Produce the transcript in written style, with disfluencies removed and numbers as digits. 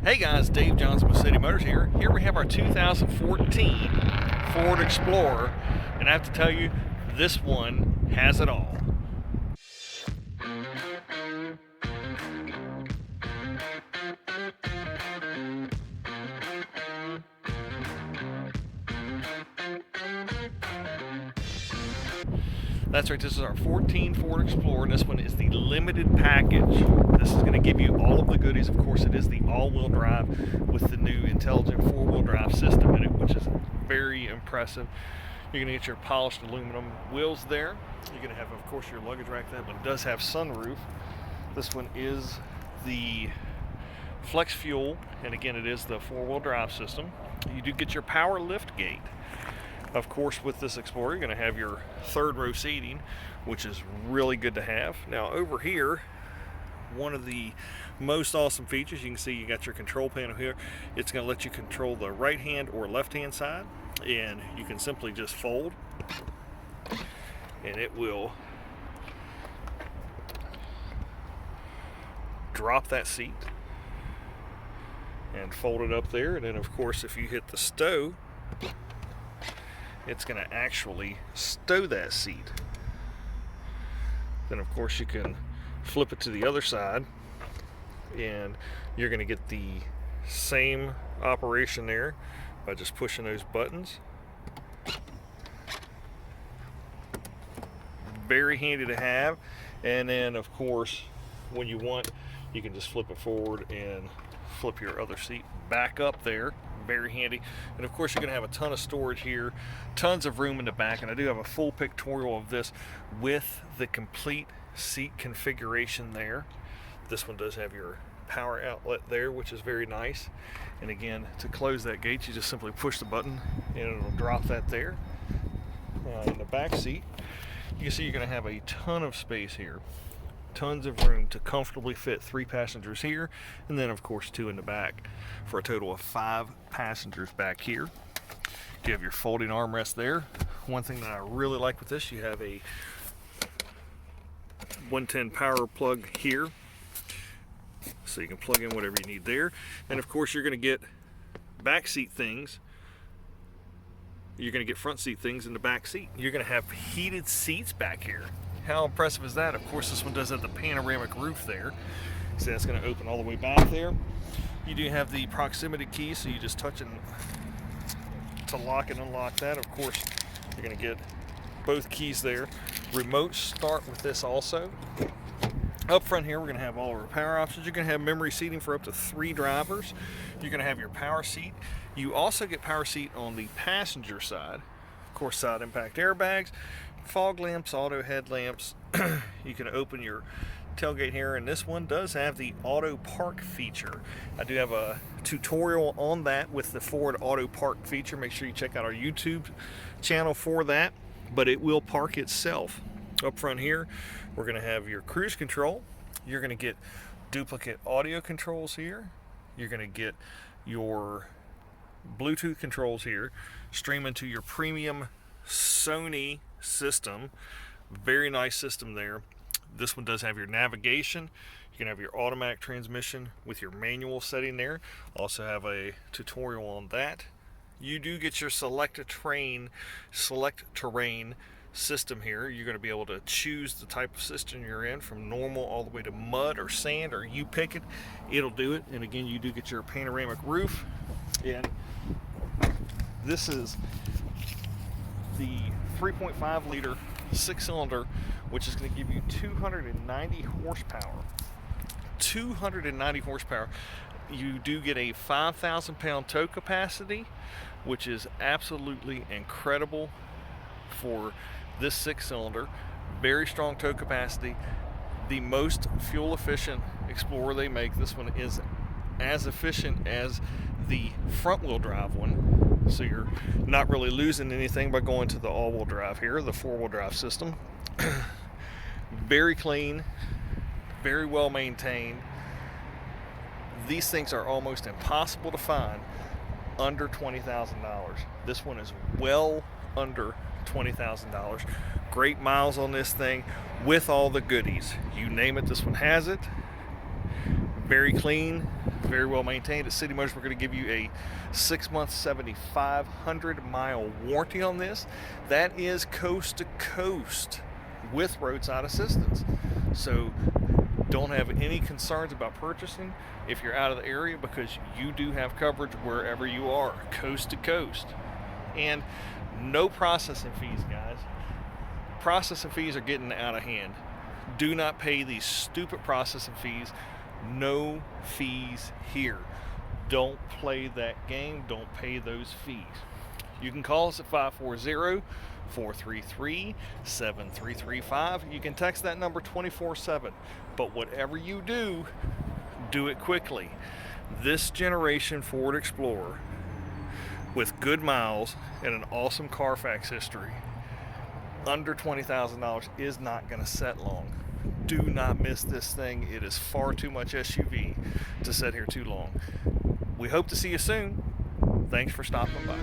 Hey guys, Dave Johnson with City Motors here. Here we have our 2014 Ford Explorer, and I have to tell you, this one has it all. That's right, this is our 14 Ford Explorer, and this one is the limited package. This is going to give you all of the goodies. Of course, it is the all-wheel drive with the new intelligent four-wheel drive system in it, which is very impressive. You're going to get your polished aluminum wheels there. You're going to have, of course, your luggage rack. That one does have sunroof. This one is the flex fuel, and again, it is the four-wheel drive system. You do get your power lift gate. Of course, with this Explorer, you're going to have your third row seating, which is really good to have. Now, over here, one of the most awesome features, you can see you got your control panel here. It's going to let you control the right hand or left hand side, and you can simply just fold, and it will drop that seat and fold it up there. And then, of course, if you hit the stow, it's going to actually stow that seat. Then of course you can flip it to the other side, and you're going to get the same operation there by just pushing those buttons. Very handy to have. And then of course, when you want, you can just flip it forward and flip your other seat back up there. Very handy. And of course, you're going to have a ton of storage here, tons of room in the back, and I do have a full pictorial of this with the complete seat configuration there. This one does have your power outlet there, which is very nice. And again, to close that gate, you just simply push the button and it'll drop that there. In the back seat, you can see you're going to have a ton of space here. Tons of room to comfortably fit 3 passengers here, and then of course 2 in the back, for a total of 5 passengers back here. You have your folding armrest there. One thing that I really like with this, you have a 110 power plug here, so you can plug in whatever you need there. And of course, you're going to get back seat things. You're going to get front seat things in the back seat. You're going to have heated seats back here. How impressive is that? Of course, this one does have the panoramic roof there, so that's going to open all the way back there. You do have the proximity key, so you just touch it to lock and unlock that. Of course, you're going to get both keys there. Remote start with this also. Up front here, we're going to have all of our power options. You're going to have memory seating for up to 3 drivers. You're going to have your power seat. You also get power seat on the passenger side. Of course, side impact airbags, fog lamps, auto headlamps. You can open your tailgate here, and this one does have the auto park feature. I do have a tutorial on that with the Ford auto park feature. Make sure you check out our YouTube channel for that, but it will park itself. Up front here, we're going to have your cruise control. You're going to get duplicate audio controls here. You're going to get your Bluetooth controls here, streaming to your premium SONY system. Very nice system there. This one does have your navigation. You can have your automatic transmission with your manual setting there. Also have a tutorial on that. You do get your select terrain system here. You're going to be able to choose the type of system you're in, from normal all the way to mud or sand, or you pick it, it'll do it. And again, you do get your panoramic roof. And this is the 3.5 liter 6-cylinder, which is going to give you 290 horsepower. 290 horsepower. You do get a 5,000 pound tow capacity, which is absolutely incredible for this 6-cylinder. Very strong tow capacity. The most fuel efficient Explorer they make. This one is as efficient as the front wheel drive one, so you're not really losing anything by going to the all-wheel drive here, the 4-wheel drive system. Very clean, very well maintained. These things are almost impossible to find under $20,000. This one is well under $20,000. Great miles on this thing with all the goodies. You name it, this one has it. Very clean, very well maintained. At City Motors, we're going to give you a 6-month, 7,500-mile warranty on this. That is coast to coast with roadside assistance. So don't have any concerns about purchasing if you're out of the area, because you do have coverage wherever you are, coast to coast. And no processing fees, guys. Processing fees are getting out of hand. Do not pay these stupid processing fees. No fees here. Don't play that game. Don't pay those fees. You can call us at 540-433-7335. You can text that number 24/7. But whatever you do, do it quickly. This generation Ford Explorer, with good miles and an awesome Carfax history, under $20,000 is not going to set long. Do not miss this thing. It is far too much SUV to sit here too long. We hope to see you soon. Thanks for stopping by.